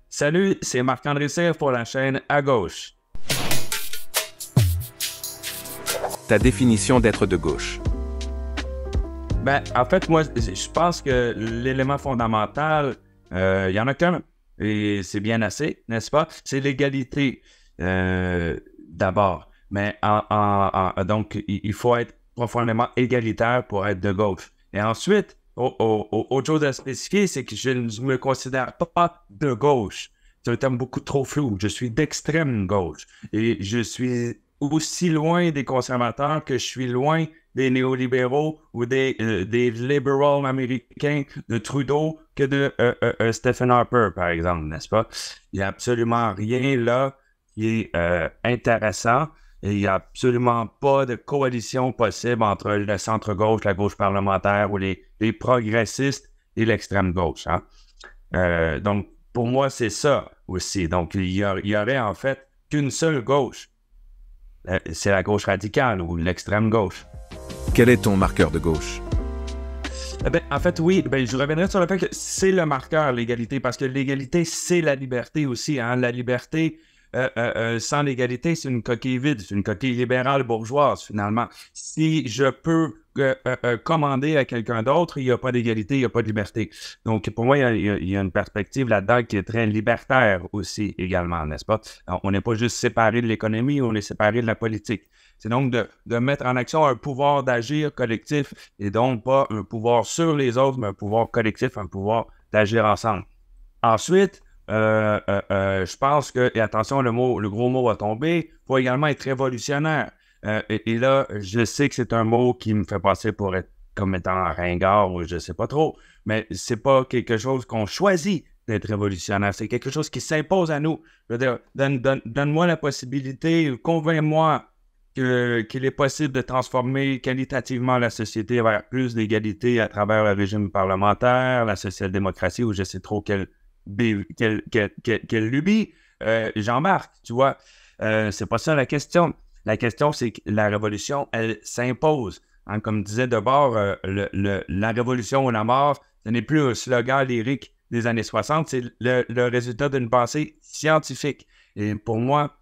Salut, c'est Marc-André Cyr pour la chaîne À Gauche. Ta définition d'être de gauche. En fait, moi, je pense que l'élément fondamental, il y en a qu'un, et c'est bien assez, n'est-ce pas? C'est l'égalité, d'abord. Mais donc, il faut être profondément égalitaire pour être de gauche. Et ensuite, autre chose à spécifier, c'est que je ne me considère pas de gauche. C'est un terme beaucoup trop flou. Je suis d'extrême gauche. Et je suis aussi loin des conservateurs que je suis loin des néolibéraux ou des libéraux américains de Trudeau que de Stephen Harper, par exemple, n'est-ce pas? Il n'y a absolument rien là qui est intéressant. Et il n'y a absolument pas de coalition possible entre le centre-gauche, la gauche parlementaire ou les progressistes et l'extrême gauche. Hein? Donc, pour moi, c'est ça aussi. Donc, il y aurait en fait qu'une seule gauche. C'est la gauche radicale ou l'extrême gauche. Quel est ton marqueur de gauche? En fait, oui, je reviendrai sur le fait que c'est le marqueur, l'égalité, parce que l'égalité, c'est la liberté aussi. Hein? La liberté, sans l'égalité, c'est une coquille vide, c'est une coquille libérale bourgeoise, finalement. Si je peux commander à quelqu'un d'autre, il n'y a pas d'égalité, il n'y a pas de liberté. Donc, pour moi, il y a une perspective là-dedans qui est très libertaire aussi, également, n'est-ce pas? Alors, on n'est pas juste séparé de l'économie, on est séparé de la politique. C'est donc de mettre en action un pouvoir d'agir collectif et donc pas un pouvoir sur les autres, mais un pouvoir collectif, un pouvoir d'agir ensemble. Ensuite, je pense que, et attention, le gros mot va tomber, il faut également être révolutionnaire. Et là, je sais que c'est un mot qui me fait passer pour être comme étant ringard ou je sais pas trop, mais c'est pas quelque chose qu'on choisit d'être révolutionnaire, c'est quelque chose qui s'impose à nous. Je veux dire, donne-moi la possibilité, convainc-moi qu'il est possible de transformer qualitativement la société vers plus d'égalité à travers le régime parlementaire, la social-démocratie, ou je sais trop quelle lubie, j'embarque, tu vois. C'est pas ça la question. La question, c'est que la révolution, elle s'impose. Hein, comme disait Debord, la révolution ou la mort, ce n'est plus un slogan lyrique des années 60, c'est le résultat d'une pensée scientifique. Et pour moi,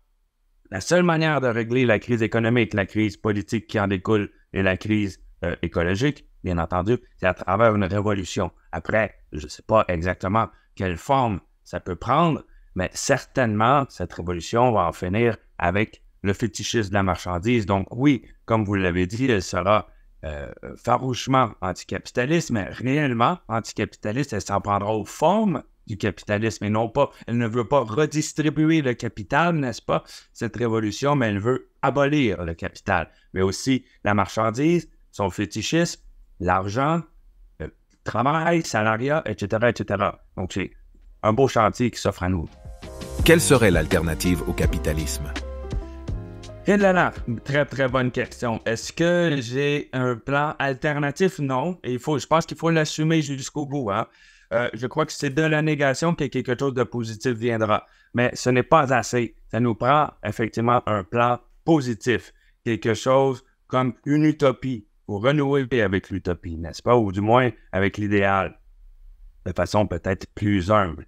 la seule manière de régler la crise économique, la crise politique qui en découle et la crise écologique, bien entendu, c'est à travers une révolution. Après, je ne sais pas exactement quelle forme ça peut prendre, mais certainement, cette révolution va en finir avec le fétichisme de la marchandise. Donc oui, comme vous l'avez dit, elle sera farouchement anticapitaliste, mais réellement anticapitaliste, elle s'en prendra aux formes du capitalisme et non pas, elle ne veut pas redistribuer le capital, n'est-ce pas, cette révolution, mais elle veut abolir le capital. Mais aussi la marchandise, son fétichisme, l'argent, le travail, salariat, etc., etc. Donc c'est un beau chantier qui s'offre à nous. Quelle serait l'alternative au capitalisme? Et là, très très bonne question. Est-ce que j'ai un plan alternatif? Non. Et je pense qu'il faut l'assumer jusqu'au bout. Hein? Je crois que c'est de la négation que quelque chose de positif viendra. Mais ce n'est pas assez. Ça nous prend effectivement un plan positif. Quelque chose comme une utopie pour renouer avec l'utopie, n'est-ce pas? Ou du moins avec l'idéal, de façon peut-être plus humble.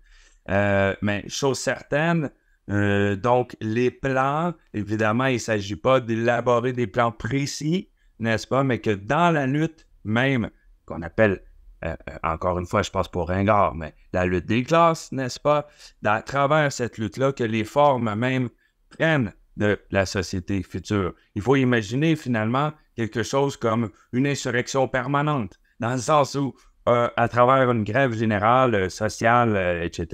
Mais chose certaine, donc les plans, évidemment, il ne s'agit pas d'élaborer des plans précis, n'est-ce pas? Mais que dans la lutte même, qu'on appelle encore une fois, je pense pour ringard, mais la lutte des classes, n'est-ce pas? À travers cette lutte-là, que les formes même prennent de la société future. Il faut imaginer finalement quelque chose comme une insurrection permanente, dans le sens où, à travers une grève générale, sociale, etc.,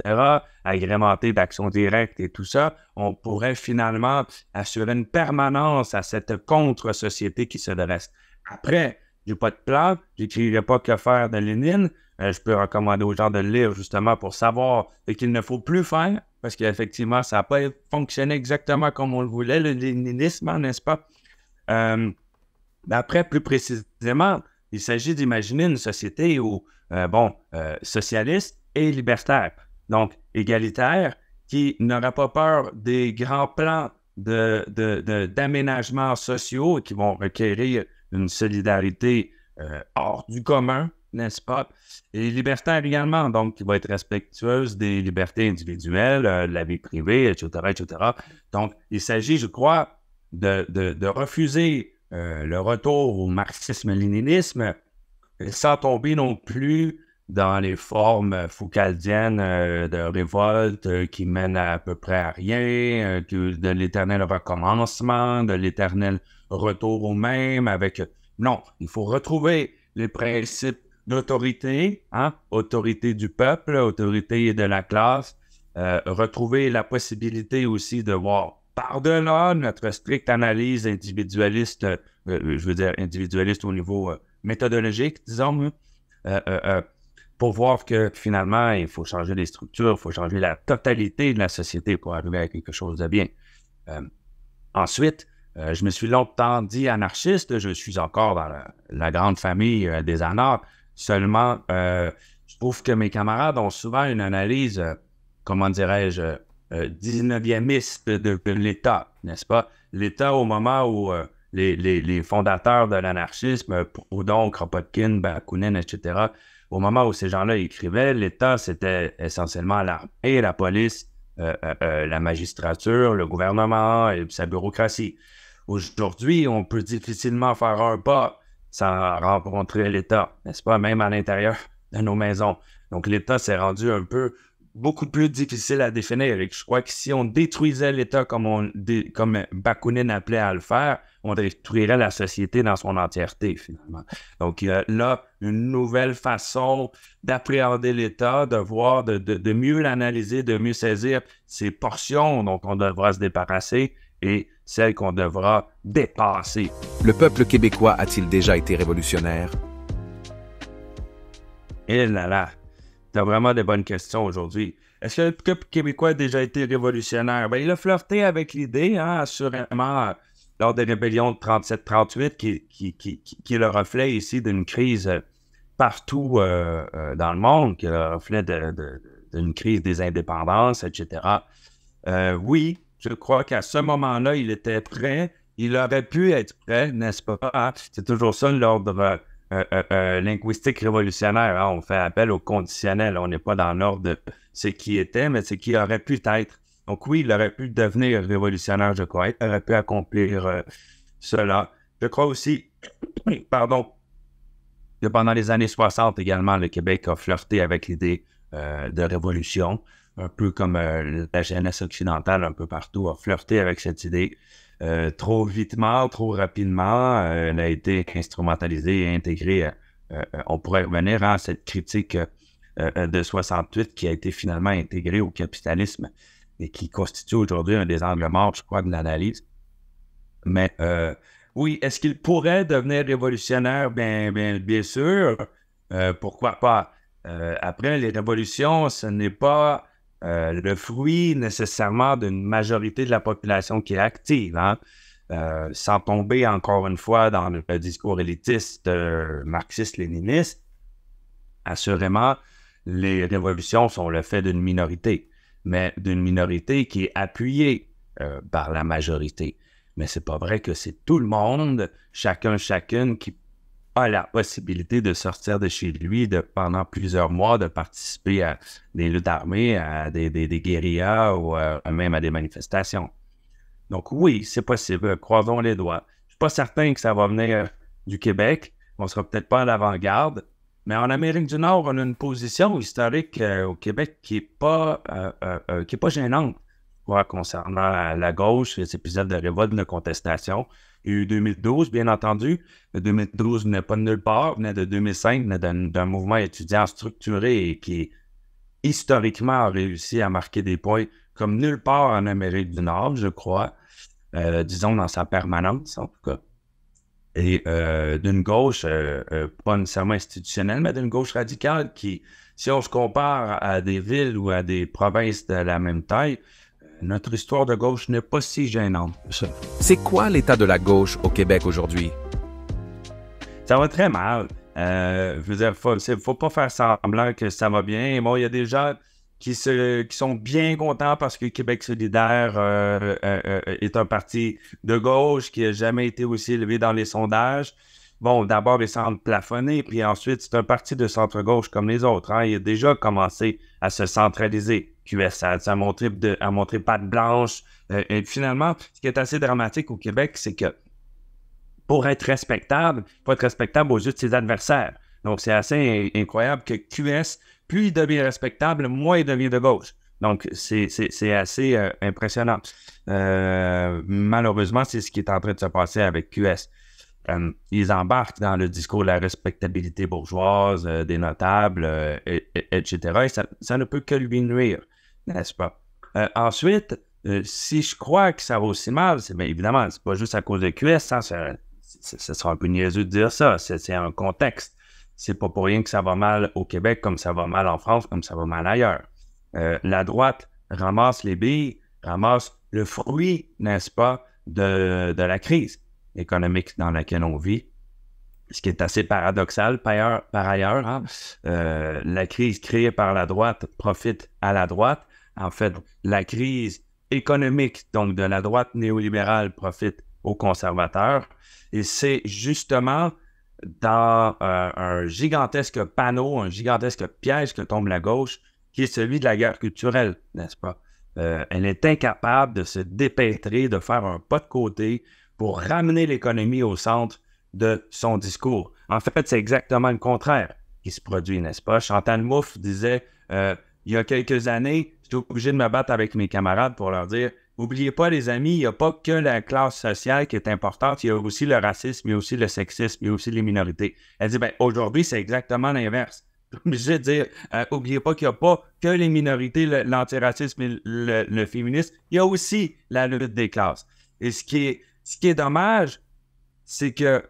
agrémentée d'actions directes et tout ça, on pourrait finalement assurer une permanence à cette contre-société qui se dresse. Après, j'ai pas de plan, j'écrirai pas que faire de Lénine. Je peux recommander aux gens de le lire justement pour savoir ce qu'il ne faut plus faire, parce qu'effectivement, ça n'a pas fonctionné exactement comme on le voulait, le léninisme, n'est-ce pas? Après, plus précisément, il s'agit d'imaginer une société où, socialiste et libertaire, donc égalitaire, qui n'aura pas peur des grands plans d'aménagements sociaux qui vont requérir une solidarité hors du commun, n'est-ce pas? Et libertaire également, donc qui va être respectueuse des libertés individuelles, de la vie privée, etc., etc. Donc, il s'agit, je crois, de refuser le retour au marxisme-léninisme sans tomber non plus dans les formes foucaldiennes de révolte qui mènent à peu près à rien, de l'éternel recommencement, de l'éternel retour au même avec... Non, il faut retrouver les principes d'autorité, hein? Autorité du peuple, autorité de la classe, retrouver la possibilité aussi de voir par-delà notre stricte analyse individualiste, je veux dire individualiste au niveau méthodologique, disons, pour voir que finalement, il faut changer les structures, il faut changer la totalité de la société pour arriver à quelque chose de bien. Ensuite, je me suis longtemps dit anarchiste, je suis encore dans la grande famille des anarches, seulement je trouve que mes camarades ont souvent une analyse, comment dirais-je, 19e de l'État, n'est-ce pas? L'État au moment où les fondateurs de l'anarchisme, Proudhon, Kropotkin, Bakunin, etc., au moment où ces gens-là écrivaient, l'État, c'était essentiellement l'armée, la police, la magistrature, le gouvernement et sa bureaucratie. Aujourd'hui, on peut difficilement faire un pas sans rencontrer l'État, n'est-ce pas? Même à l'intérieur de nos maisons. Donc, l'État s'est rendu un peu beaucoup plus difficile à définir. Et je crois que si on détruisait l'État comme Bakounine appelait à le faire, on détruirait la société dans son entièreté, finalement. Donc, il y a là une nouvelle façon d'appréhender l'État, de voir, de mieux l'analyser, de mieux saisir ces portions dont on devra se débarrasser et celles qu'on devra dépasser. Le peuple québécois a-t-il déjà été révolutionnaire? Et là là, t'as vraiment des bonnes questions aujourd'hui. Est-ce que le peuple québécois a déjà été révolutionnaire? Ben, il a flirté avec l'idée, hein, assurément, lors des rébellions de 37-38, qui est le reflet ici d'une crise partout dans le monde, qui est le reflet d'une crise des indépendances, etc. Oui, je crois qu'à ce moment-là, il était prêt. Il aurait pu être prêt, n'est-ce pas? Hein? C'est toujours ça l'ordre linguistique révolutionnaire. Hein? On fait appel au conditionnel. On n'est pas dans l'ordre de ce qui était, mais ce qui aurait pu être. Donc oui, il aurait pu devenir révolutionnaire, je crois. Il aurait pu accomplir cela. Je crois aussi, pardon, que pendant les années 60 également, le Québec a flirté avec l'idée de révolution, un peu comme la jeunesse occidentale un peu partout a flirté avec cette idée. Trop vitement, trop rapidement, elle a été instrumentalisée et intégrée. On pourrait revenir à cette critique de 68 qui a été finalement intégrée au capitalisme et qui constitue aujourd'hui un des angles morts, je crois, de l'analyse. Mais oui, est-ce qu'il pourrait devenir révolutionnaire? Bien sûr. Pourquoi pas? Après, les révolutions, ce n'est pas le fruit nécessairement d'une majorité de la population qui est active, hein? Sans tomber encore une fois dans le discours élitiste marxiste-léniniste. Assurément, les révolutions sont le fait d'une minorité, mais d'une minorité qui est appuyée par la majorité. Mais c'est pas vrai que c'est tout le monde, chacune qui a la possibilité de sortir de chez lui pendant plusieurs mois, de participer à des luttes armées, à des guérillas ou même à des manifestations. Donc oui, c'est possible, croisons les doigts. Je ne suis pas certain que ça va venir du Québec, on ne sera peut-être pas à l'avant-garde, mais en Amérique du Nord, on a une position historique au Québec qui n'est pas gênante. Concernant la gauche, les épisodes de révolte, de contestation. Il y a eu 2012, bien entendu. Le 2012 venait pas de nulle part, venait de 2005, venait d'un mouvement étudiant structuré et qui, historiquement, a réussi à marquer des points comme nulle part en Amérique du Nord, je crois. Disons, dans sa permanence, en tout cas. Et d'une gauche, pas nécessairement institutionnelle, mais d'une gauche radicale qui, si on se compare à des villes ou à des provinces de la même taille, notre histoire de gauche n'est pas si gênante. C'est quoi l'état de la gauche au Québec aujourd'hui? Ça va très mal. Je veux dire, faut pas faire semblant que ça va bien. Bon, il y a des gens qui sont bien contents parce que Québec solidaire est un parti de gauche qui n'a jamais été aussi élevé dans les sondages. bon, d'abord, il semble plafonner, puis ensuite, c'est un parti de centre-gauche comme les autres. Hein. Il a déjà commencé à se centraliser. QS a montré patte blanche. Et finalement, ce qui est assez dramatique au Québec, c'est que pour être respectable, il faut être respectable aux yeux de ses adversaires. Donc, c'est assez incroyable que QS, plus il devient respectable, moins il devient de gauche. Donc, c'est assez impressionnant. Malheureusement, c'est ce qui est en train de se passer avec QS. Ils embarquent dans le discours de la respectabilité bourgeoise, des notables, etc. Et ça ne peut que lui nuire, n'est-ce pas? Ensuite, si je crois que ça va aussi mal, c'est bien évidemment, c'est pas juste à cause de QS, hein, ça sera un peu niaiseux de dire ça, c'est un contexte. C'est pas pour rien que ça va mal au Québec comme ça va mal en France, comme ça va mal ailleurs. La droite ramasse les billes, ramasse le fruit, n'est-ce pas, de la crise économique dans laquelle on vit, ce qui est assez paradoxal par ailleurs. Hein? La crise créée par la droite profite à la droite. En fait, la crise économique, donc de la droite néolibérale, profite aux conservateurs. Et c'est justement dans un gigantesque panneau, un gigantesque piège que tombe la gauche, qui est celui de la guerre culturelle, n'est-ce pas? Elle est incapable de se dépêtrer, de faire un pas de côté pour ramener l'économie au centre de son discours. En fait, c'est exactement le contraire qui se produit, n'est-ce pas? Chantal Mouffe disait, il y a quelques années, j'étais obligé de me battre avec mes camarades pour leur dire, n'oubliez pas les amis, il n'y a pas que la classe sociale qui est importante, il y a aussi le racisme, il y a aussi le sexisme, il y a aussi les minorités. Elle dit, ben aujourd'hui, c'est exactement l'inverse. Je veux dire, n'oubliez pas qu'il n'y a pas que les minorités, l'antiracisme et le féminisme, il y a aussi la lutte des classes. Et ce qui est dommage, c'est que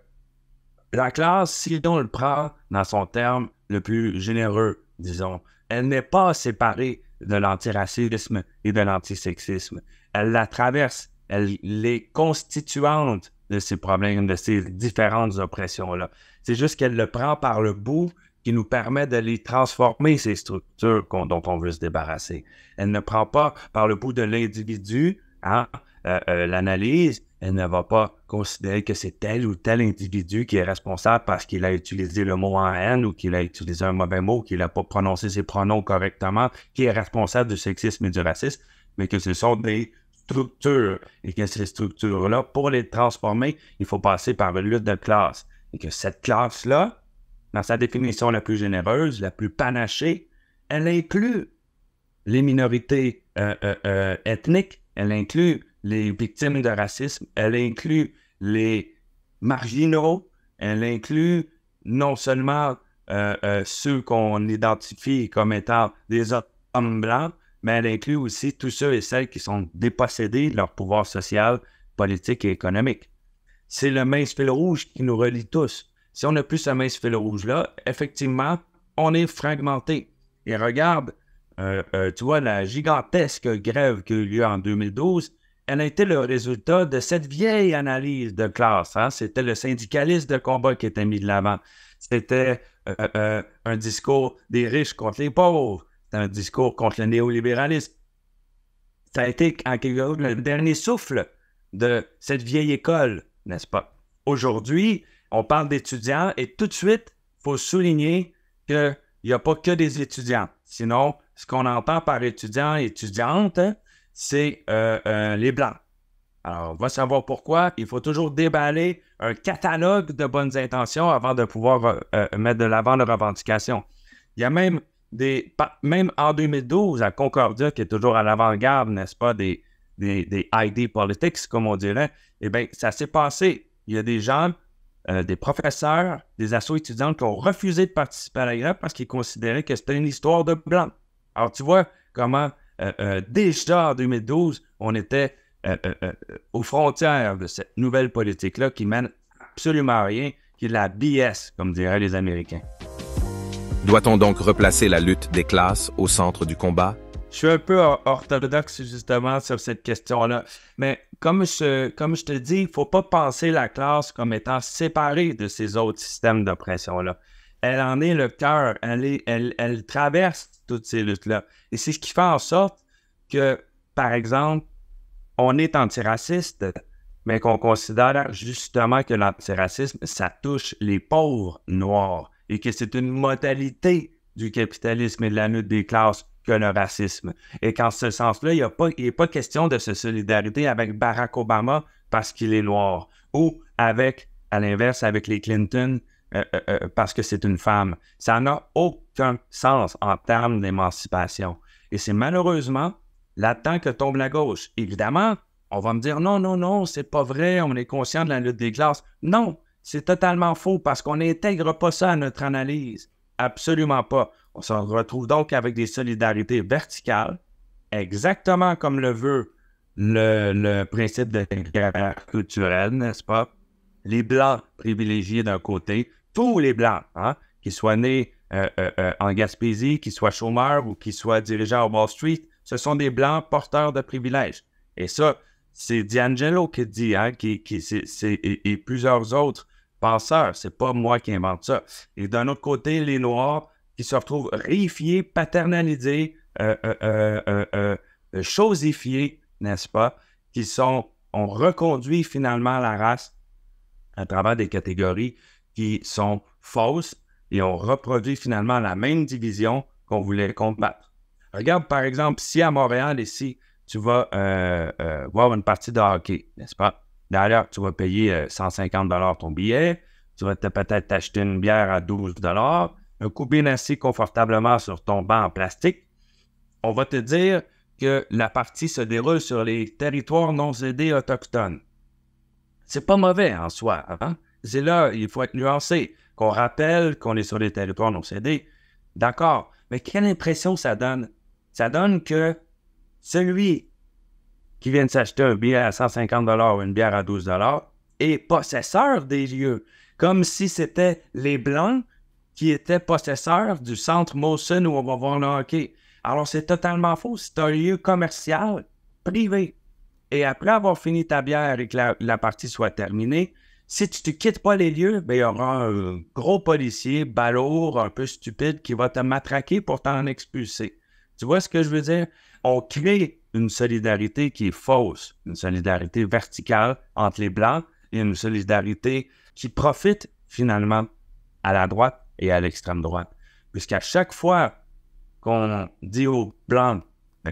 la classe, si on le prend dans son terme le plus généreux, disons, elle n'est pas séparée de l'antiracisme et de l'antisexisme. Elle la traverse, elle est constituante de ces problèmes, de ces différentes oppressions-là. C'est juste qu'elle le prend par le bout qui nous permet de les transformer, ces structures dont on veut se débarrasser. Elle ne prend pas par le bout de l'individu, hein, l'analyse, elle ne va pas considérer que c'est tel ou tel individu qui est responsable parce qu'il a utilisé le mot en haine ou qu'il a utilisé un mauvais mot, qu'il n'a pas prononcé ses pronoms correctement, qui est responsable du sexisme et du racisme, mais que ce sont des structures et que ces structures-là, pour les transformer, il faut passer par une lutte de classe. Et que cette classe-là, dans sa définition la plus généreuse, la plus panachée, elle inclut les minorités ethniques, elle inclut les victimes de racisme, elle inclut les marginaux, elle inclut non seulement ceux qu'on identifie comme étant des hommes blancs, mais elle inclut aussi tous ceux et celles qui sont dépossédés de leur pouvoir social, politique et économique. C'est le mince fil rouge qui nous relie tous. Si on n'a plus ce mince fil rouge-là, effectivement, on est fragmenté. Et regarde, tu vois, la gigantesque grève qui a eu lieu en 2012, elle a été le résultat de cette vieille analyse de classe. Hein? C'était le syndicalisme de combat qui était mis de l'avant. C'était un discours des riches contre les pauvres. C'était un discours contre le néolibéralisme. Ça a été, en quelque sorte, le dernier souffle de cette vieille école, n'est-ce pas? Aujourd'hui, on parle d'étudiants et tout de suite, il faut souligner qu'il n'y a pas que des étudiants. Sinon, ce qu'on entend par étudiants et étudiantes, c'est les Blancs. Alors, on va savoir pourquoi. Il faut toujours déballer un catalogue de bonnes intentions avant de pouvoir mettre de l'avant de revendications. Il y a même en 2012, à Concordia, qui est toujours à l'avant-garde, n'est-ce pas, des ID politics, comme on dirait, eh bien, ça s'est passé. Il y a des gens, des professeurs, des assos étudiantes qui ont refusé de participer à la grève parce qu'ils considéraient que c'était une histoire de Blancs. Alors, tu vois comment déjà en 2012, on était aux frontières de cette nouvelle politique-là qui mène absolument à rien, qui est la BS, comme diraient les Américains. Doit-on donc replacer la lutte des classes au centre du combat? Je suis un peu orthodoxe justement sur cette question-là, mais comme je te dis, il ne faut pas penser la classe comme étant séparée de ces autres systèmes d'oppression-là. Elle en est le cœur, elle traverse toutes ces luttes-là. Et c'est ce qui fait en sorte que, par exemple, on est antiraciste mais qu'on considère justement que l'antiracisme, ça touche les pauvres noirs et que c'est une modalité du capitalisme et de la lutte des classes que le racisme. Et qu'en ce sens-là, il n'est pas question de se solidarité avec Barack Obama parce qu'il est noir ou avec, à l'inverse, avec les Clinton parce que c'est une femme. Ça n'a aucun sens en termes d'émancipation. Et c'est malheureusement là-dedans que tombe la gauche. Évidemment, on va me dire non, non, non, c'est pas vrai, on est conscient de la lutte des classes. Non, c'est totalement faux parce qu'on n'intègre pas ça à notre analyse. Absolument pas. On se retrouve donc avec des solidarités verticales, exactement comme le veut le principe de guerre culturelle, n'est-ce pas? Les Blancs privilégiés d'un côté, tous les Blancs, hein, qu'ils soient nés en Gaspésie, qu'ils soient chômeurs ou qu'ils soient dirigeants à Wall Street, ce sont des Blancs porteurs de privilèges. Et ça, c'est D'Angelo qui dit, hein, et plusieurs autres penseurs. C'est pas moi qui invente ça. Et d'un autre côté, les Noirs qui se retrouvent réifiés, paternalisés, chosifiés, n'est-ce pas, ont reconduit finalement la race à travers des catégories qui sont fausses et ont reproduit finalement la même division qu'on voulait combattre. Regarde par exemple, si à Montréal, ici, tu vas voir une partie de hockey, n'est-ce pas? D'ailleurs, tu vas payer 150 $ ton billet, tu vas peut-être t'acheter une bière à 12 $, un coup bien assis confortablement sur ton banc en plastique. On va te dire que la partie se déroule sur les territoires non cédés autochtones. C'est pas mauvais en soi, hein? C'est là, il faut être nuancé, qu'on rappelle qu'on est sur les territoires non cédés. D'accord, mais quelle impression ça donne? Ça donne que celui qui vient de s'acheter un billet à 150 $ ou une bière à 12 $ est possesseur des lieux, comme si c'était les Blancs qui étaient possesseurs du centre Molson où on va voir le hockey. Alors, c'est totalement faux. C'est un lieu commercial, privé. Et après avoir fini ta bière et que la partie soit terminée, si tu ne quittes pas les lieux, ben, il y aura un gros policier, balourd, un peu stupide, qui va te matraquer pour t'en expulser. Tu vois ce que je veux dire? On crée une solidarité qui est fausse, une solidarité verticale entre les Blancs et une solidarité qui profite finalement à la droite et à l'extrême droite. Puisqu'à chaque fois qu'on dit aux Blancs,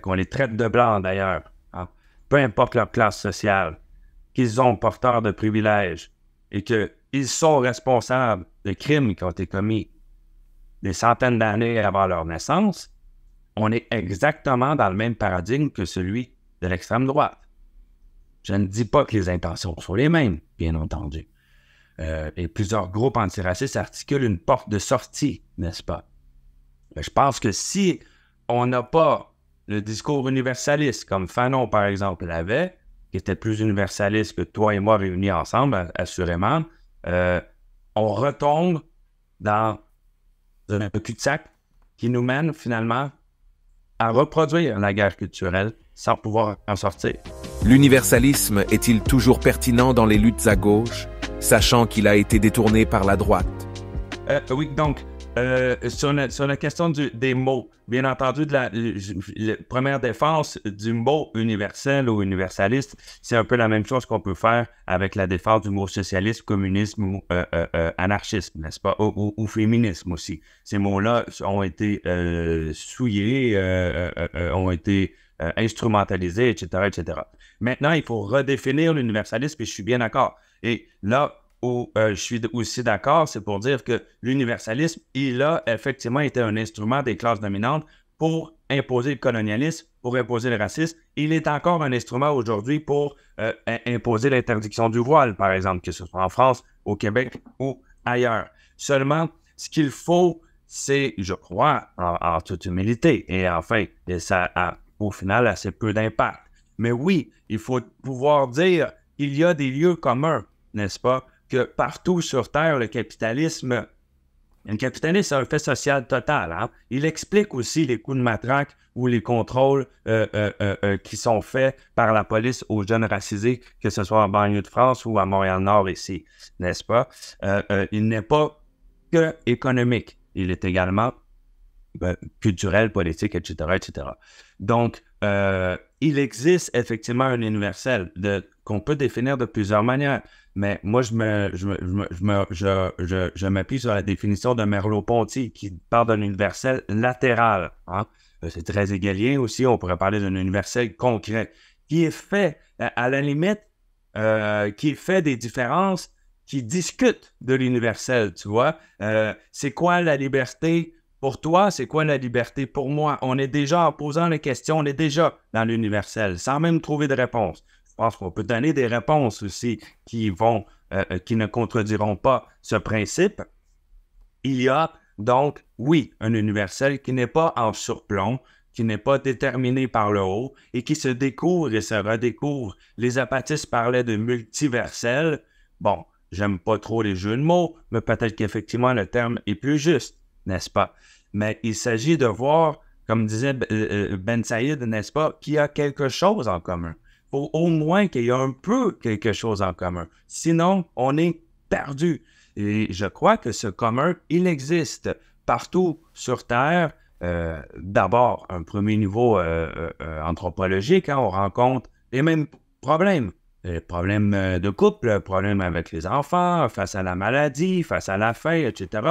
qu'on les traite de Blancs d'ailleurs, hein, peu importe leur classe sociale, qu'ils sont porteurs de privilèges et qu'ils sont responsables de crimes qui ont été commis des centaines d'années avant leur naissance, on est exactement dans le même paradigme que celui de l'extrême droite. Je ne dis pas que les intentions sont les mêmes, bien entendu. Et plusieurs groupes antiracistes articulent une porte de sortie, n'est-ce pas? Mais je pense que si on n'a pas le discours universaliste, comme Fanon, par exemple, l'avait, qui était plus universaliste que toi et moi réunis ensemble, assurément, on retombe dans un cul-de-sac qui nous mène finalement à reproduire la guerre culturelle sans pouvoir en sortir. L'universalisme est-il toujours pertinent dans les luttes à gauche, sachant qu'il a été détourné par la droite? Oui, donc, sur la question des mots, bien entendu, la première défense du mot universel ou universaliste, c'est un peu la même chose qu'on peut faire avec la défense du mot socialisme, communisme ou anarchisme, n'est-ce pas? Ou féminisme aussi. Ces mots-là ont été souillés, ont été instrumentalisés, etc., etc. Maintenant, il faut redéfinir l'universalisme et je suis bien d'accord. Et là où je suis aussi d'accord, c'est pour dire que l'universalisme, il a effectivement été un instrument des classes dominantes pour imposer le colonialisme, pour imposer le racisme. Il est encore un instrument aujourd'hui pour imposer l'interdiction du voile, par exemple, que ce soit en France, au Québec ou ailleurs. Seulement, ce qu'il faut, c'est, je crois, en toute humilité, et enfin, ça a au final assez peu d'impact. Mais oui, il faut pouvoir dire qu'il y a des lieux communs, n'est-ce pas? Que partout sur Terre, le capitalisme a un fait social total. Hein? Il explique aussi les coups de matraque ou les contrôles qui sont faits par la police aux jeunes racisés, que ce soit en banlieue de France ou à Montréal-Nord ici, n'est-ce pas? Il n'est pas que économique. Il est également culturelle, politique, etc., etc. Donc, il existe effectivement un universel qu'on peut définir de plusieurs manières. Mais moi, je m'appuie sur la définition de Merleau-Ponty qui parle d'un universel latéral. Hein? C'est très hegelien aussi. On pourrait parler d'un universel concret qui est fait, à la limite, qui est fait des différences qui discutent de l'universel, tu vois. C'est quoi la liberté pour toi? C'est quoi la liberté pour moi? On est déjà, en posant les questions, on est déjà dans l'universel, sans même trouver de réponse. Je pense qu'on peut donner des réponses aussi qui ne contrediront pas ce principe. Il y a donc, oui, un universel qui n'est pas en surplomb, qui n'est pas déterminé par le haut et qui se découvre et se redécouvre. Les apatistes parlaient de multiversel. Bon, j'aime pas trop les jeux de mots, mais peut-être qu'effectivement le terme est plus juste, n'est-ce pas? Mais il s'agit de voir, comme disait Ben Saïd, n'est-ce pas, qu'il y a quelque chose en commun. Il faut au moins qu'il y ait un peu quelque chose en commun. Sinon, on est perdu. Et je crois que ce commun, il existe partout sur Terre. D'abord, un premier niveau anthropologique, hein, on rencontre les mêmes problèmes. Les problèmes de couple, problèmes avec les enfants, face à la maladie, face à la faim, etc.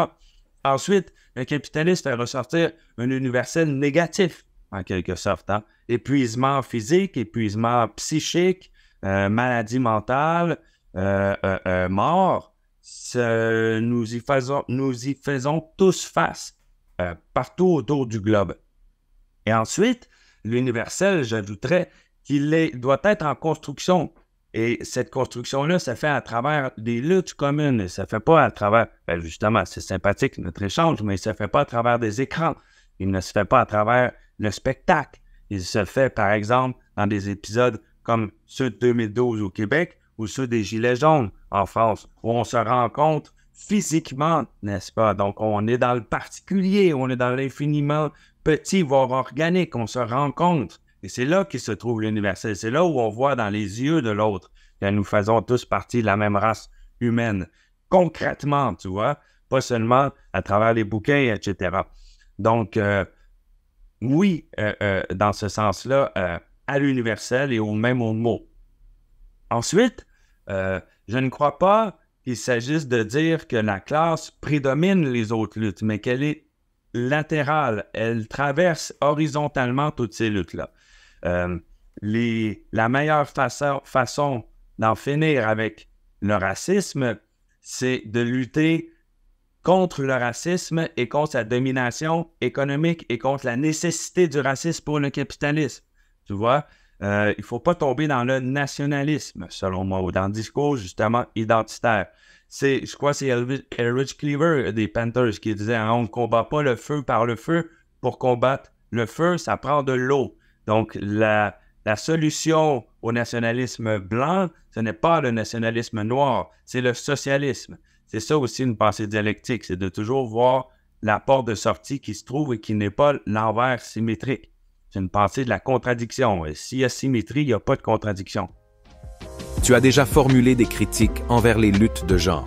Ensuite, le capitaliste fait ressortir un universel négatif, en quelque sorte. Hein? Épuisement physique, épuisement psychique, maladie mentale, mort. Nous y faisons tous face partout autour du globe. Et ensuite, l'universel, j'ajouterais qu'il doit être en construction. Et cette construction-là, ça fait à travers des luttes communes. Ça ne fait pas à travers, justement, c'est sympathique notre échange, mais ça ne se fait pas à travers des écrans. Il ne se fait pas à travers le spectacle. Il se fait, par exemple, dans des épisodes comme ceux de 2012 au Québec ou ceux des Gilets jaunes en France, où on se rencontre physiquement, n'est-ce pas? Donc, on est dans le particulier, on est dans l'infiniment petit, voire organique, on se rencontre. Et c'est là qu'il se trouve l'universel. C'est là où on voit dans les yeux de l'autre que nous faisons tous partie de la même race humaine. Concrètement, tu vois, pas seulement à travers les bouquins, etc. Donc, oui, dans ce sens-là, à l'universel et même au mot. Ensuite, je ne crois pas qu'il s'agisse de dire que la classe prédomine les autres luttes, mais qu'elle est latérale. Elle traverse horizontalement toutes ces luttes-là. La meilleure façon d'en finir avec le racisme, c'est de lutter contre le racisme et contre sa domination économique et contre la nécessité du racisme pour le capitalisme. Tu vois, il ne faut pas tomber dans le nationalisme, selon moi, ou dans le discours, justement, identitaire. Je crois que c'est Elridge Cleaver des Panthers qui disait hein, « On ne combat pas le feu par le feu. Pour combattre le feu, ça prend de l'eau. » Donc, la solution au nationalisme blanc, ce n'est pas le nationalisme noir, c'est le socialisme. C'est ça aussi une pensée dialectique, c'est de toujours voir la porte de sortie qui se trouve et qui n'est pas l'envers symétrique. C'est une pensée de la contradiction. Et s'il y a symétrie, il n'y a pas de contradiction. Tu as déjà formulé des critiques envers les luttes de genre.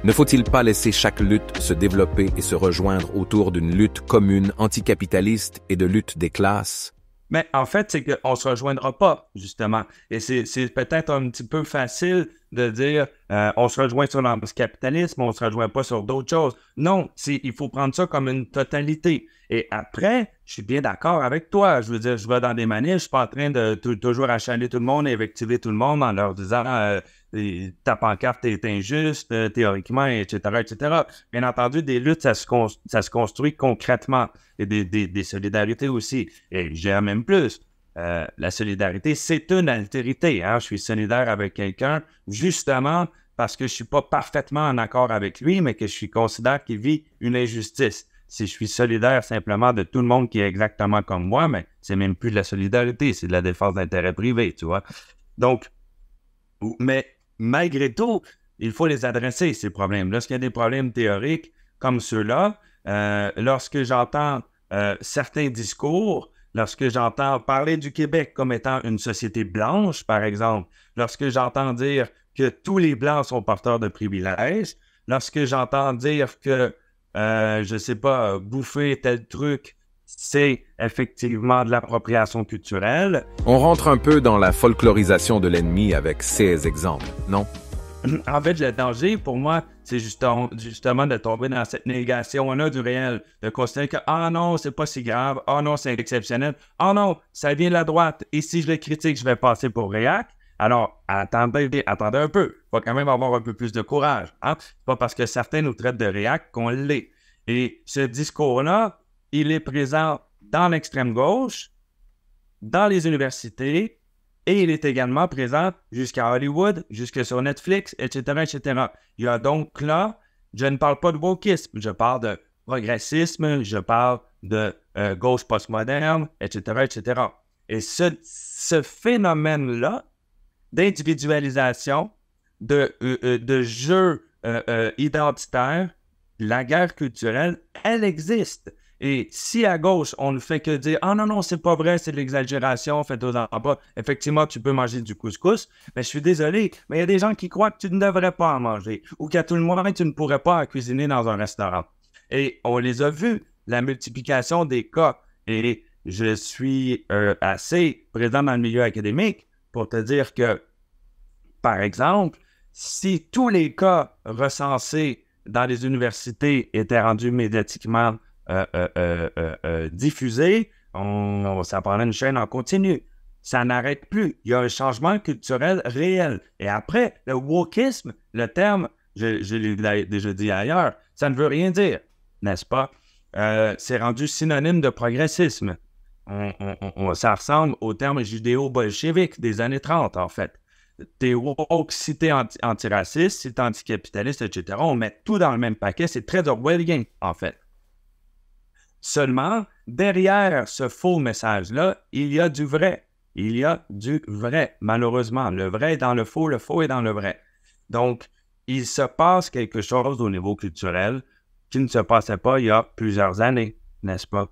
Ne faut-il pas laisser chaque lutte se développer et se rejoindre autour d'une lutte commune anticapitaliste et de lutte des classes? Mais en fait, c'est qu'on ne se rejoindra pas, justement. Et c'est peut-être un petit peu facile de dire on se rejoint sur le capitalisme, on ne se rejoint pas sur d'autres choses. Non, il faut prendre ça comme une totalité. Et après, je suis bien d'accord avec toi. Je veux dire, je vais dans des manifs, je ne suis pas en train de toujours achaler tout le monde, invectiver tout le monde en leur disant ta pancarte est injuste, théoriquement, etc., etc. Bien entendu, des luttes, ça se construit concrètement. Et des solidarités aussi. Et je dirais même plus. La solidarité, c'est une altérité. Hein? Je suis solidaire avec quelqu'un justement parce que je ne suis pas parfaitement en accord avec lui, mais que je considère qu'il vit une injustice. Si je suis solidaire simplement de tout le monde qui est exactement comme moi, mais c'est même plus de la solidarité, c'est de la défense d'intérêts privés, tu vois. Donc, mais malgré tout, il faut les adresser, ces problèmes. Lorsqu'il y a des problèmes théoriques comme ceux-là, lorsque j'entends certains discours, lorsque j'entends parler du Québec comme étant une société blanche, par exemple, lorsque j'entends dire que tous les Blancs sont porteurs de privilèges, lorsque j'entends dire que je sais pas, bouffer tel truc, c'est effectivement de l'appropriation culturelle. On rentre un peu dans la folklorisation de l'ennemi avec ces exemples, non? En fait, le danger, pour moi, c'est justement de tomber dans cette négation-là du réel, de considérer que « Ah non, c'est pas si grave. Ah non, c'est exceptionnel. Ah non, ça vient de la droite. Et si je le critique, je vais passer pour réac. » Alors, attendez un peu. Il faut quand même avoir un peu plus de courage. Hein? C'est pas parce que certains nous traitent de réac qu'on l'est. Et ce discours-là, il est présent dans l'extrême gauche, dans les universités, et il est également présent jusqu'à Hollywood, jusque sur Netflix, etc., etc. Il y a donc là, je ne parle pas de wokisme, je parle de progressisme, je parle de gauche postmoderne, etc., etc. Et ce phénomène-là d'individualisation, de jeu identitaire, la guerre culturelle, elle existe. Et si à gauche, on ne fait que dire « Ah non, non, c'est pas vrai, c'est de l'exagération, faites-en pas. Effectivement, tu peux manger du couscous. » Mais je suis désolé, mais il y a des gens qui croient que tu ne devrais pas en manger ou qu'à tout le moins, tu ne pourrais pas cuisiner dans un restaurant. Et on les a vus, la multiplication des cas. Et je suis assez présent dans le milieu académique pour te dire que, par exemple, si tous les cas recensés dans les universités étaient rendus médiatiquement diffusé, ça prendrait une chaîne en continu. Ça n'arrête plus. Il y a un changement culturel réel. Et après, le wokisme, le terme, je l'ai déjà dit ailleurs, ça ne veut rien dire, n'est-ce pas? C'est rendu synonyme de progressisme. Ça ressemble au terme judéo-bolchevique des années 30, en fait. T'es woke si t'es antiraciste, si t'es anticapitaliste, etc. On met tout dans le même paquet. C'est très orwellien, en fait. Seulement, derrière ce faux message-là, il y a du vrai. Il y a du vrai, malheureusement. Le vrai est dans le faux est dans le vrai. Donc, il se passe quelque chose au niveau culturel qui ne se passait pas il y a plusieurs années, n'est-ce pas?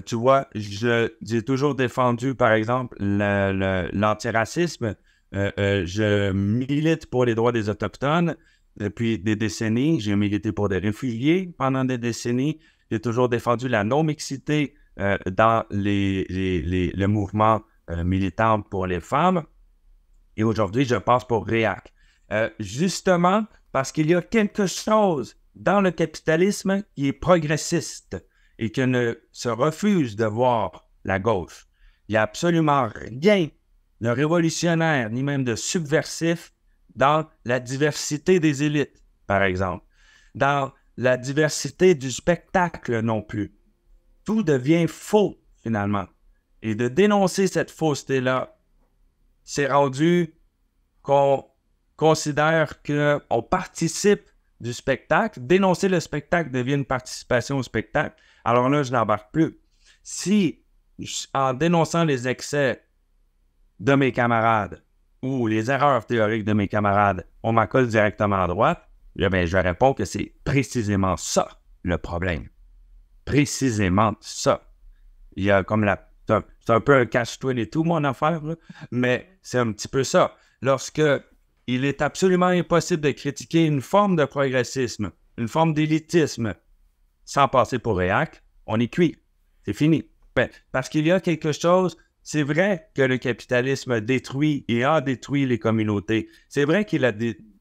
Tu vois, j'ai toujours défendu, par exemple, l'antiracisme. Je milite pour les droits des Autochtones depuis des décennies. J'ai milité pour des réfugiés pendant des décennies. J'ai toujours défendu la non-mixité dans le mouvement militant pour les femmes. Et aujourd'hui, je passe pour réac. Justement parce qu'il y a quelque chose dans le capitalisme qui est progressiste et qui ne se refuse de voir la gauche. Il n'y a absolument rien de révolutionnaire ni même de subversif dans la diversité des élites, par exemple. Dans la diversité du spectacle non plus. Tout devient faux, finalement. Et de dénoncer cette fausseté-là, c'est rendu qu'on considère qu'on participe du spectacle. Dénoncer le spectacle devient une participation au spectacle. Alors là, je n'embarque plus. Si, en dénonçant les excès de mes camarades ou les erreurs théoriques de mes camarades, on m'accole directement à droite, eh bien, je réponds que c'est précisément ça, le problème. Précisément ça. Il y a comme c'est un peu un catch-22, mon affaire, là, mais c'est un petit peu ça. Lorsque il est absolument impossible de critiquer une forme de progressisme, une forme d'élitisme, sans passer pour réac, on est cuit. C'est fini. Ben, parce qu'il y a quelque chose. C'est vrai que le capitalisme détruit et a détruit les communautés. C'est vrai qu'il a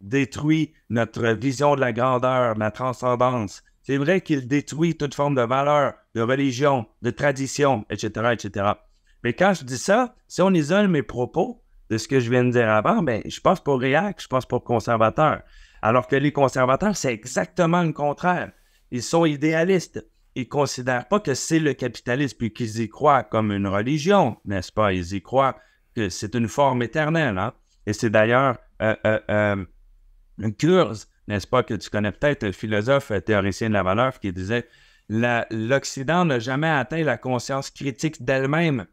détruit notre vision de la grandeur, de la transcendance. C'est vrai qu'il détruit toute forme de valeur, de religion, de tradition, etc., etc. Mais quand je dis ça, si on isole mes propos de ce que je viens de dire avant, ben, je passe pour réac, je passe pour conservateur. Alors que les conservateurs, c'est exactement le contraire. Ils sont idéalistes. Ils ne considèrent pas que c'est le capitalisme puis qu'ils y croient comme une religion, n'est-ce pas? Ils y croient que c'est une forme éternelle. Hein? Et c'est d'ailleurs Kurz, n'est-ce pas, que tu connais peut-être, le philosophe théoricien de la valeur, qui disait « L'Occident n'a jamais atteint la conscience critique d'elle-même,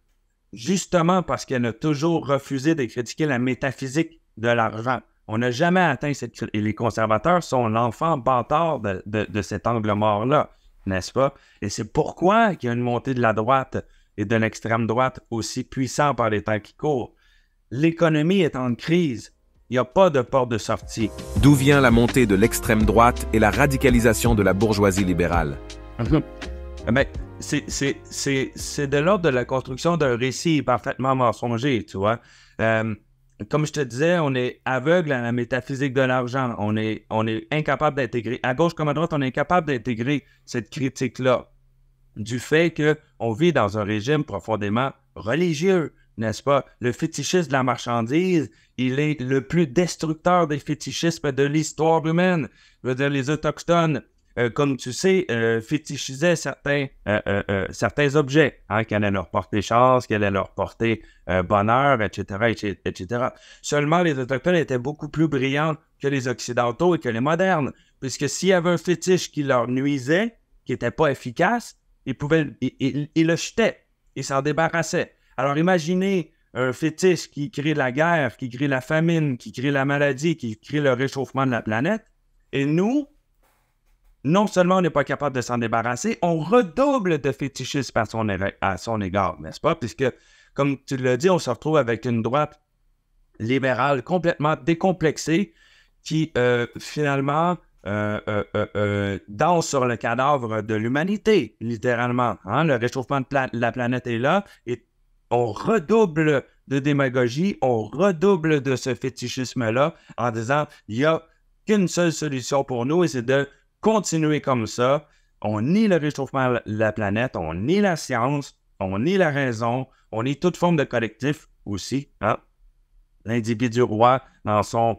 justement parce qu'elle a toujours refusé de critiquer la métaphysique de l'argent. » On n'a jamais atteint cette... Et les conservateurs sont l'enfant bâtard de cet angle mort-là, n'est-ce pas? Et c'est pourquoi il y a une montée de la droite et de l'extrême droite aussi puissant par les temps qui courent. L'économie est en crise. Il n'y a pas de porte de sortie. D'où vient la montée de l'extrême droite et la radicalisation de la bourgeoisie libérale? Ben, c'est de l'ordre de la construction d'un récit parfaitement mensonger, tu vois. Comme je te disais, on est aveugle à la métaphysique de l'argent. On est incapable d'intégrer, à gauche comme à droite, on est incapable d'intégrer cette critique-là du fait qu'on vit dans un régime profondément religieux, n'est-ce pas? Le fétichisme de la marchandise, il est le plus destructeur des fétichismes de l'histoire humaine. Je veux dire, les Autochtones, comme tu sais, fétichisaient certains objets, hein, qui allaient leur porter chance, qui allaient leur porter bonheur, etc., etc. Seulement, les Autochtones étaient beaucoup plus brillants que les Occidentaux et que les modernes, puisque s'il y avait un fétiche qui leur nuisait, qui n'était pas efficace, ils le jetaient, ils s'en débarrassaient. Alors imaginez un fétiche qui crée la guerre, qui crée la famine, qui crée la maladie, qui crée le réchauffement de la planète, et nous, non seulement on n'est pas capable de s'en débarrasser, on redouble de fétichisme à son égard, n'est-ce pas? Puisque, comme tu l'as dit, on se retrouve avec une droite libérale complètement décomplexée qui, finalement, danse sur le cadavre de l'humanité, littéralement. Hein? Le réchauffement de la planète est là et on redouble de démagogie, on redouble de ce fétichisme-là en disant il n'y a qu'une seule solution pour nous et c'est de continuer comme ça. On nie le réchauffement de la planète, on nie la science, on nie la raison, on nie toute forme de collectif aussi. Hein? L'individu roi dans sa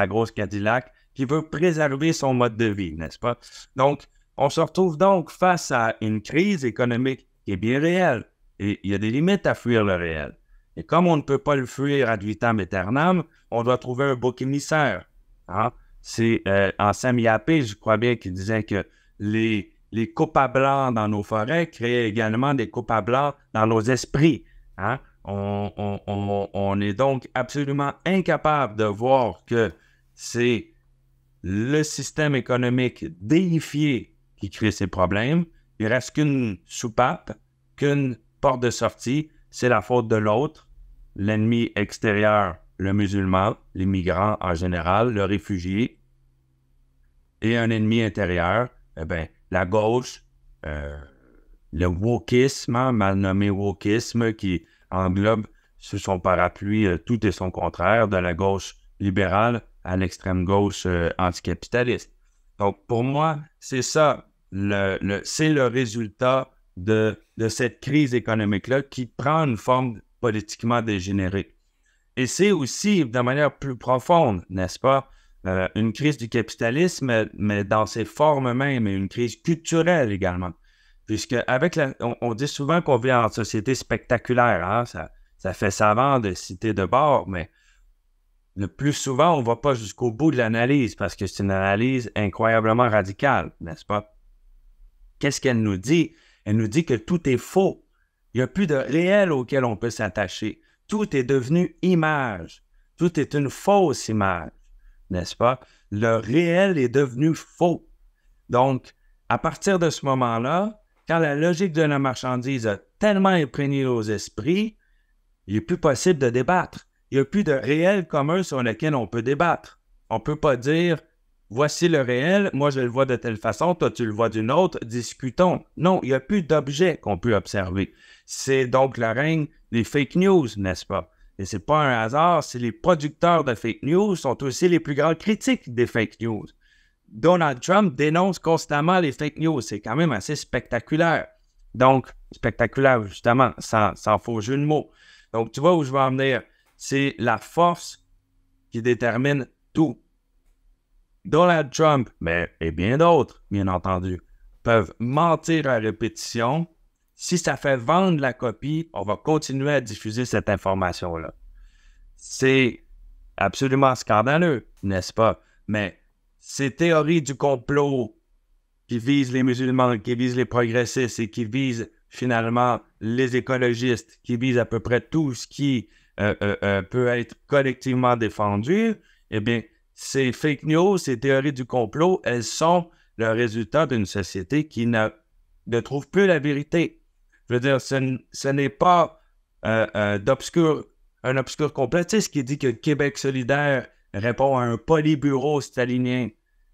grosse Cadillac qui veut préserver son mode de vie, n'est-ce pas? Donc, on se retrouve donc face à une crise économique qui est bien réelle. Et il y a des limites à fuir le réel. Et comme on ne peut pas le fuir ad vitam aeternam, on doit trouver un bouc émissaire. Hein? C'est Ansem Yapé, je crois bien, qui disait que les coupes blancs dans nos forêts créent également des coupes blancs dans nos esprits. Hein? On est donc absolument incapable de voir que c'est le système économique déifié qui crée ces problèmes. Il ne reste qu'une soupape, qu'une porte de sortie. C'est la faute de l'autre, l'ennemi extérieur, le musulman, les migrants en général, le réfugié, et un ennemi intérieur, la gauche, le wokisme, hein, mal nommé wokisme, qui englobe sous son parapluie tout et son contraire, de la gauche libérale à l'extrême gauche anticapitaliste. Donc, pour moi, c'est ça, c'est le résultat de cette crise économique-là qui prend une forme politiquement dégénérée. Et c'est aussi, de manière plus profonde, n'est-ce pas, une crise du capitalisme, mais dans ses formes mêmes, et une crise culturelle également. Puisque on dit souvent qu'on vit en société spectaculaire, hein? Ça fait savant de citer de bord, mais le plus souvent, on ne va pas jusqu'au bout de l'analyse parce que c'est une analyse incroyablement radicale, n'est-ce pas? Qu'est-ce qu'elle nous dit? Elle nous dit que tout est faux. Il n'y a plus de réel auquel on peut s'attacher. Tout est devenu image. Tout est une fausse image, n'est-ce pas? Le réel est devenu faux. Donc, à partir de ce moment-là, quand la logique de la marchandise a tellement imprégné nos esprits, il n'est plus possible de débattre. Il n'y a plus de réel commun sur lequel on peut débattre. On ne peut pas dire « Voici le réel, moi je le vois de telle façon, toi tu le vois d'une autre, discutons. » Non, il n'y a plus d'objet qu'on peut observer. C'est donc le règne des fake news, n'est-ce pas? Et ce n'est pas un hasard si les producteurs de fake news sont aussi les plus grands critiques des fake news. Donald Trump dénonce constamment les fake news. C'est quand même assez spectaculaire. Donc, spectaculaire, justement, sans faux jeu de mots. Donc, tu vois où je veux en venir? C'est la force qui détermine tout. Donald Trump, et bien d'autres, bien entendu, peuvent mentir à répétition. Si ça fait vendre la copie, on va continuer à diffuser cette information-là. C'est absolument scandaleux, n'est-ce pas? Mais ces théories du complot qui visent les musulmans, qui visent les progressistes et qui visent finalement les écologistes, qui visent à peu près tout ce qui peut être collectivement défendu, eh bien, ces fake news, ces théories du complot, elles sont le résultat d'une société qui ne trouve plus la vérité. Je veux dire, ce n'est pas d'obscurs un obscur complotiste qui dit que Québec solidaire répond à un polybureau stalinien.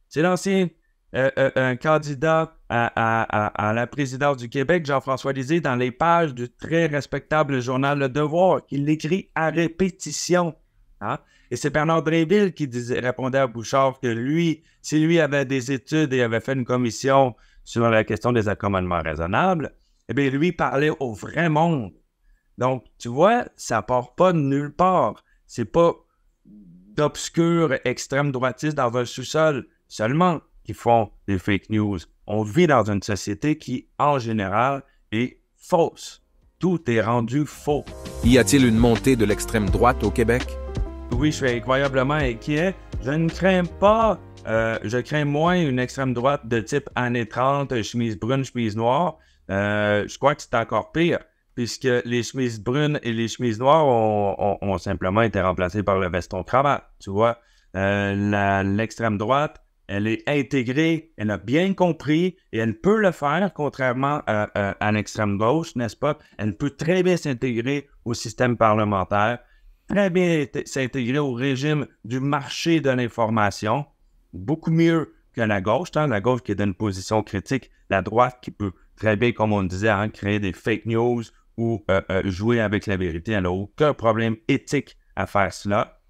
C'est l'ancien un candidat à la présidence du Québec, Jean-François Lisée, dans les pages du très respectable journal Le Devoir, qui l'écrit à répétition. Hein? Et c'est Bernard Drinville qui répondait à Bouchard que lui, si lui avait des études et avait fait une commission sur la question des accommodements raisonnables, eh bien, lui parlait au vrai monde. Donc, tu vois, ça part pas de nulle part. C'est pas d'obscurs extrême droitistes dans un sous-sol seulement qui font des fake news. On vit dans une société qui, en général, est fausse. Tout est rendu faux. Y a-t-il une montée de l'extrême droite au Québec? Oui, je suis incroyablement inquiet. Je ne crains pas, je crains moins une extrême droite de type années 30, chemise brune, chemise noire. Je crois que c'est encore pire, puisque les chemises brunes et les chemises noires ont simplement été remplacées par le veston-cravate, tu vois. L'extrême droite, elle est intégrée, elle a bien compris et elle peut le faire, contrairement à l'extrême gauche, n'est-ce pas? Elle peut très bien s'intégrer au système parlementaire, très bien s'intégrer au régime du marché de l'information, beaucoup mieux que la gauche, hein? La gauche qui est dans une position critique, la droite qui peut très bien, comme on disait, hein, créer des fake news ou jouer avec la vérité. Elle n'a aucun problème éthique à faire cela.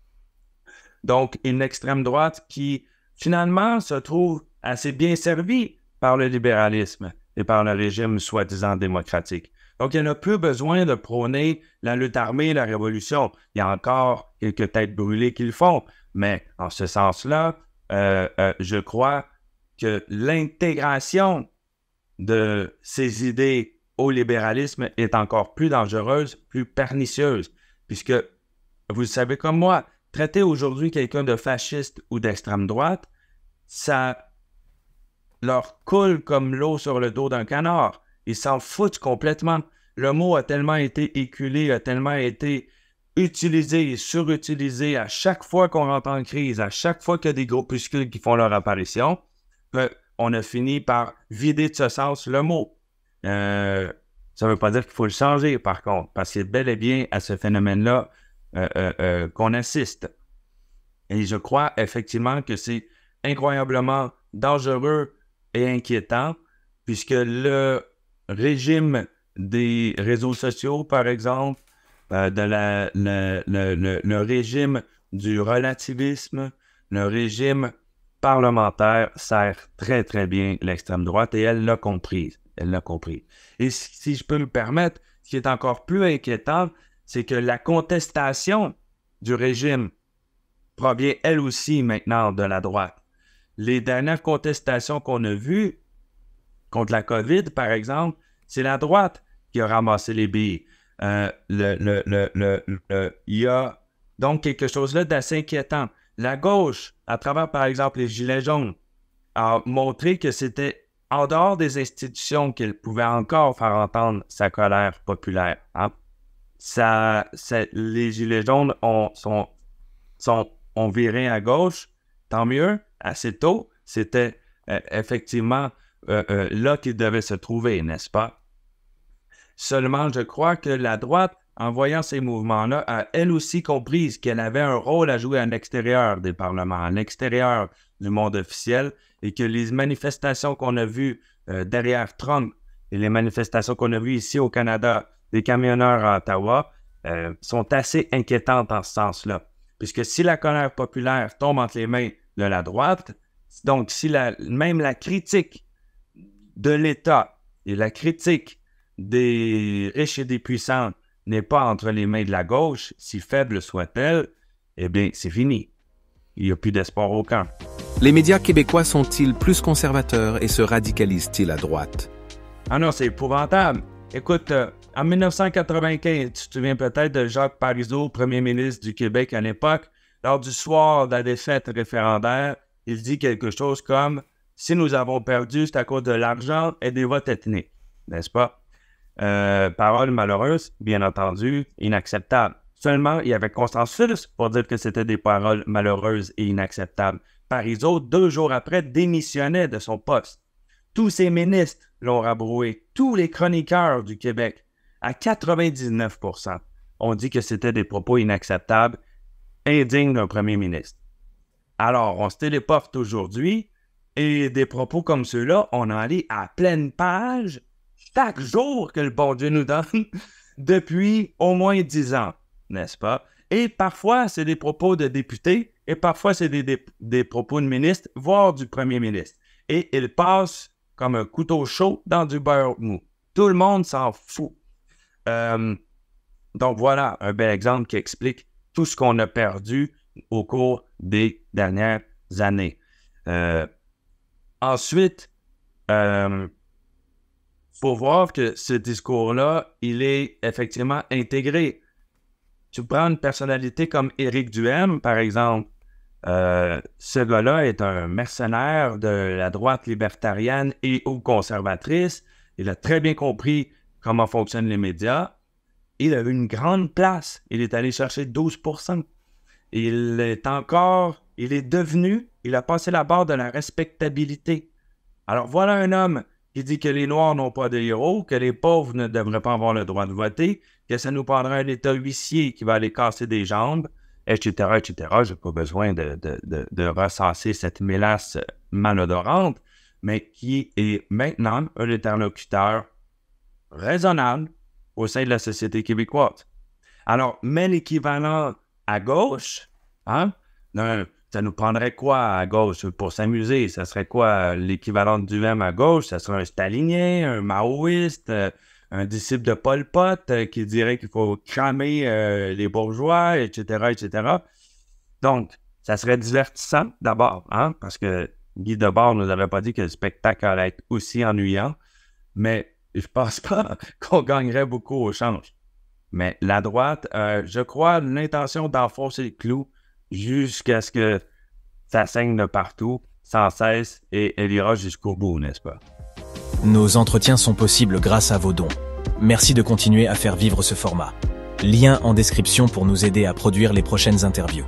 Donc, une extrême droite qui finalement se trouve assez bien servie par le libéralisme et par le régime soi-disant démocratique. Donc, il n'y a plus besoin de prôner la lutte armée, la révolution. Il y a encore quelques têtes brûlées qui le font, mais en ce sens-là, je crois que l'intégration de ces idées au libéralisme est encore plus dangereuse, plus pernicieuse, puisque, vous le savez comme moi, traiter aujourd'hui quelqu'un de fasciste ou d'extrême droite, ça leur coule comme l'eau sur le dos d'un canard. Ils s'en foutent complètement. Le mot a tellement été éculé, a tellement été utilisé et surutilisé à chaque fois qu'on rentre en crise, à chaque fois qu'il y a des groupuscules qui font leur apparition, qu'on a fini par vider de ce sens le mot. Ça ne veut pas dire qu'il faut le changer, par contre, parce que c'est bel et bien à ce phénomène-là qu'on assiste. Et je crois effectivement que c'est incroyablement dangereux et inquiétant, puisque le régime des réseaux sociaux, par exemple, le régime du relativisme, le régime parlementaire sert très, très bien l'extrême droite et elle l'a compris. Elle l'a compris. Et si je peux me permettre, ce qui est encore plus inquiétant, c'est que la contestation du régime provient elle aussi maintenant de la droite. Les dernières contestations qu'on a vues contre la COVID, par exemple, c'est la droite qui a ramassé les billes. Il y a donc quelque chose là d'assez inquiétant. La gauche, à travers par exemple les Gilets jaunes, a montré que c'était en dehors des institutions qu'elle pouvait encore faire entendre sa colère populaire. Hein? Les Gilets jaunes ont viré à gauche, tant mieux, assez tôt. C'était effectivement là qu'ils devaient se trouver, n'est-ce pas? Seulement, je crois que la droite, en voyant ces mouvements-là, a elle aussi compris qu'elle avait un rôle à jouer à l'extérieur des parlements, à l'extérieur du monde officiel, et que les manifestations qu'on a vues derrière Trump et les manifestations qu'on a vues ici au Canada, des camionneurs à Ottawa, sont assez inquiétantes en ce sens-là. Puisque si la colère populaire tombe entre les mains de la droite, donc si même la critique de l'État et la critique des riches et des puissants n'est pas entre les mains de la gauche, si faible soit-elle, eh bien, c'est fini. Il n'y a plus d'espoir aucun. Les médias québécois sont-ils plus conservateurs et se radicalisent-ils à droite? Ah non, c'est épouvantable. Écoute, en 1995, tu te souviens peut-être de Jacques Parizeau, premier ministre du Québec à l'époque, lors du soir de la défaite référendaire, il dit quelque chose comme « Si nous avons perdu, c'est à cause de l'argent et des votes ethniques. » N'est-ce pas? Parole malheureuse, bien entendu, inacceptable. Seulement, il y avait consensus pour dire que c'était des paroles malheureuses et inacceptables. Parizeau, 2 jours après, démissionnait de son poste. Tous ses ministres l'ont rabroué, tous les chroniqueurs du Québec, à 99%. on dit que c'était des propos inacceptables, indignes d'un premier ministre. Alors, on se téléporte aujourd'hui et des propos comme ceux-là, on en lit à pleine page chaque jour que le bon Dieu nous donne depuis au moins 10 ans, n'est-ce pas? Et parfois, c'est des propos de députés et parfois, c'est des propos de ministres, voire du premier ministre. Et ils passent comme un couteau chaud dans du beurre mou. Tout le monde s'en fout. Donc voilà un bel exemple qui explique tout ce qu'on a perdu au cours des dernières années. Ensuite, faut voir que ce discours-là, il est effectivement intégré. Tu prends une personnalité comme Éric Duhaime, par exemple. Ce gars-là est un mercenaire de la droite libertarienne et ou conservatrice. Il a très bien compris comment fonctionnent les médias. Il a eu une grande place. Il est allé chercher 12%. Il a passé la barre de la respectabilité. Alors voilà un homme qui dit que les Noirs n'ont pas de héros, que les pauvres ne devraient pas avoir le droit de voter, que ça nous prendrait un État huissier qui va aller casser des jambes, etc., etc. Je n'ai pas besoin de recenser cette mélasse malodorante, mais qui est maintenant un interlocuteur raisonnable au sein de la société québécoise. Alors, mais l'équivalent à gauche, hein? Ça nous prendrait quoi à gauche pour s'amuser? Ça serait quoi l'équivalent du même à gauche? Ça serait un stalinien, un maoïste, un disciple de Pol Pot qui dirait qu'il faut cramer les bourgeois, etc., etc. Donc, ça serait divertissant d'abord, hein? Parce que Guy Debord ne nous avait pas dit que le spectacle allait être aussi ennuyant, mais je pense pas qu'on gagnerait beaucoup au change. Mais la droite, je crois, l'intention d'enfoncer le clou jusqu'à ce que ça saigne de partout, sans cesse, et elle ira jusqu'au bout, n'est-ce pas? Nos entretiens sont possibles grâce à vos dons. Merci de continuer à faire vivre ce format. Lien en description pour nous aider à produire les prochaines interviews.